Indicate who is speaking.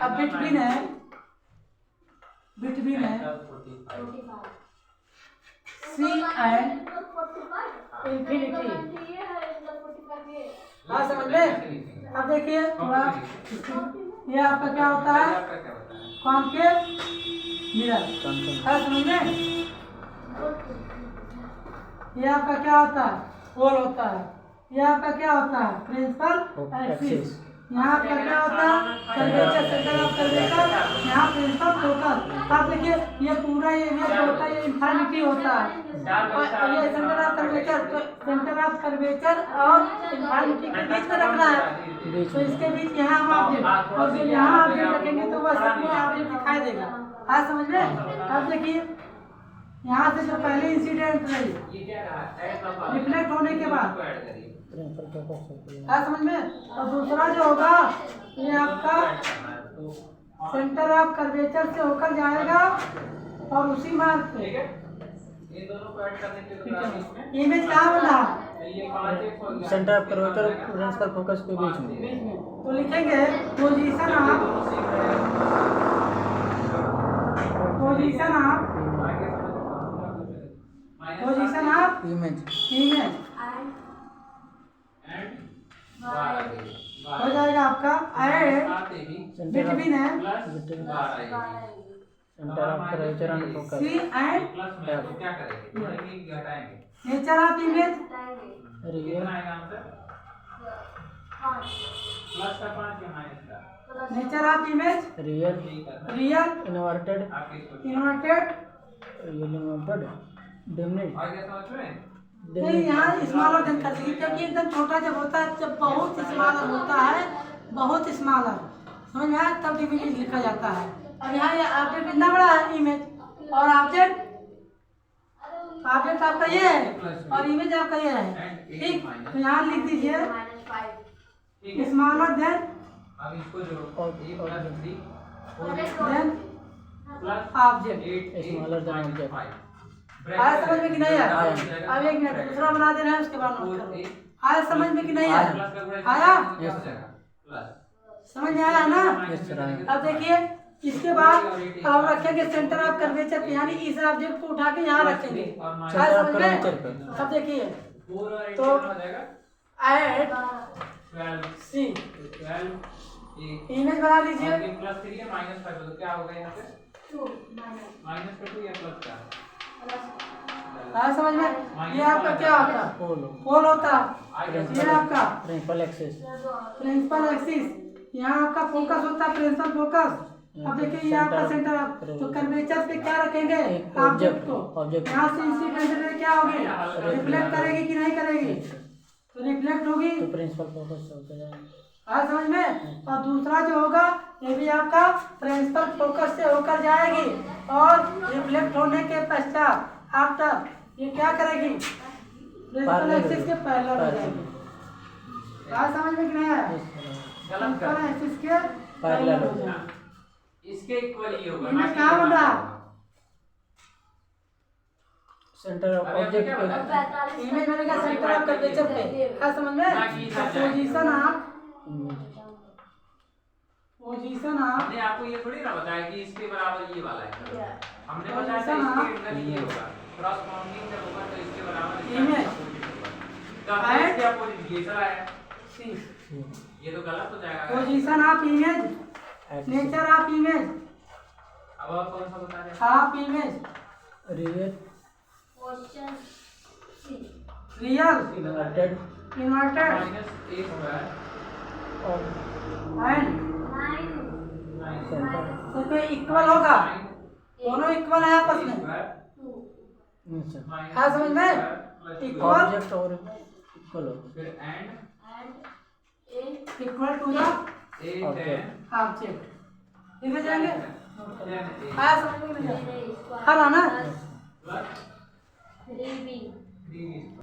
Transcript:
Speaker 1: अब बिटवीन है, बिटवीन है सी एंड इंफिनिटी। हाँ समझ में। अब देखिए थोड़ा, ये आपका क्या होता है, कॉन्केव मिरर। हाँ समझ में। ये आपका क्या होता है, होल होता है। ये आपका क्या होता है, प्रिंसिपल एक्सिस। यहाँ आपका क्या होता है, कर्वेचर, सेंटर ऑफ कर्वेचर। यहाँ प्रिंसिपल फोकस। आप देखिए ये पूरा ये होता है, ये इंफिनिटी होता है। और ये सेंटर ऑफ कर्वेचर, तो सेंटर ऑफ कर्वेचर और इंफिनिटी के बीच में रखना है। तो इसके बीच यहाँ हम ऑब्जेक्ट, और जो यहाँ ऑब्जेक्ट रखेंगे तो वह सबको ऑब्जेक्ट दिखाई देगा। हाँ समझ में। अब देखिए यहाँ से जो पहले इंसिडेंट रही, रिफ्लेक्ट होने के बाद, हाँ समझ में। और दूसरा जो होगा ये आपका सेंटर ऑफ कर्वेचर से होकर जाएगा और उसी मार्ग पे इमेज कहाँ बना,
Speaker 2: centre of curvature principal focus के बीच में।
Speaker 1: तो लिखेंगे पोजीशन ऑफ
Speaker 2: इमेज
Speaker 1: हो जाएगा आपका एंड बिटवीन है
Speaker 2: centre of curvature and focus
Speaker 1: C and
Speaker 3: क्या करेंगे,
Speaker 1: nature of image
Speaker 2: real
Speaker 1: nature of image
Speaker 2: real
Speaker 1: real
Speaker 2: inverted real inverted diminished.
Speaker 1: नहीं, यहाँ स्मॉलर देन कर दीजिए, क्योंकि एकदम छोटा जब होता है, जब बहुत स्मॉलर होता है, बहुत स्मॉलर समझ में आया, तब डिमिनिट लिखा जाता है। अब यहाँ ये ऑब्जेक्ट कितना बड़ा है, इमेज, और ऑब्जेक्ट आपका ये है और इमेज आपका ये है, ठीक। तो यहाँ लिख दीजिए smaller than object.
Speaker 2: Smaller than object.
Speaker 1: आया समझ में कि नहीं आया? अब एक मिनट दूसरा बना दे रहे हैं, उसके बाद नोट करो। आया समझ में कि नहीं आया? आया समझ में आया ना? अब देखिए इसके बाद हम रखेंगे सेंटर ऑफ कर्वेचर पे, यानी इस ऑब्जेक्ट को उठा के यहाँ रखेंगे। आया समझ में? अब देखिए तो एट सी इमेज बना लीजिए।
Speaker 3: क्या होगा यहाँ पे, -2 या प्लस का।
Speaker 1: हाँ समझ में। ये आपका क्या होता है, पोल होता है। ये आपका
Speaker 2: प्रिंसिपल एक्सिस।
Speaker 1: यहाँ आपका फोकस होता है, प्रिंसिपल फोकस। अब देखिए ये आपका सेंटर ऑफ, तो कर्वेचर पे क्या रखेंगे, ऑब्जेक्ट को। यहाँ से इंसिडेंट क्या होगी, रिफ्लेक्ट करेगी कि नहीं करेगी, तो रिफ्लेक्ट होगी,
Speaker 2: तो प्रिंसिपल फोकस होता है।
Speaker 1: हाँ समझ में। और दूसरा जो होगा ये भी आपका प्रिंसिपल फोकस से होकर जाएगी और रिफ्लेक्ट होने के पश्चात आफ्टर ये क्या करेगी, प्रिंसिपल एक्सिस के पैरेलल हो जाएगी। हाँ समझ में कि नहीं आया, प्रिंसिपल एक्सिस के पैरेलल हो जाएगी।
Speaker 3: इसके इक्वल ही होगा।
Speaker 1: इमेज कहाँ बन रहा,
Speaker 2: सेंटर ऑफ ऑब्जेक्ट पे
Speaker 1: इमेज बनेगा सेंटर ऑफ कर्वेचर पे। हाँ समझ में। पोजीशन ऑफ
Speaker 3: हमने आपको ये थोड़ी ना बताया कि इसके बराबर ये वाला है, हमने बताया था इसके अंदर ये होगा, क्रॉस बाउंडिंग जब होगा तो इसके बराबर
Speaker 1: इमेज
Speaker 3: तो इसके अपोजिट ये चला है, ये तो गलत हो जाएगा।
Speaker 1: Position of image, nature of image,
Speaker 3: अब आप कौन सा बता रहे हैं,
Speaker 1: of image
Speaker 2: real inverted
Speaker 1: inverted
Speaker 3: -a square
Speaker 2: और
Speaker 1: एंड
Speaker 2: सेंटर
Speaker 1: तो कोई इक्वल होगा, दोनों इक्वल है आपस में। हाँ समझ में, इक्वल
Speaker 2: ऑब्जेक्ट और इक्वल हो,
Speaker 3: फिर and
Speaker 1: equal to the
Speaker 2: object.
Speaker 1: Object लिखे जाएंगे।
Speaker 3: then
Speaker 1: हाँ समझ में नहीं आया? हाँ ना
Speaker 3: plus 3b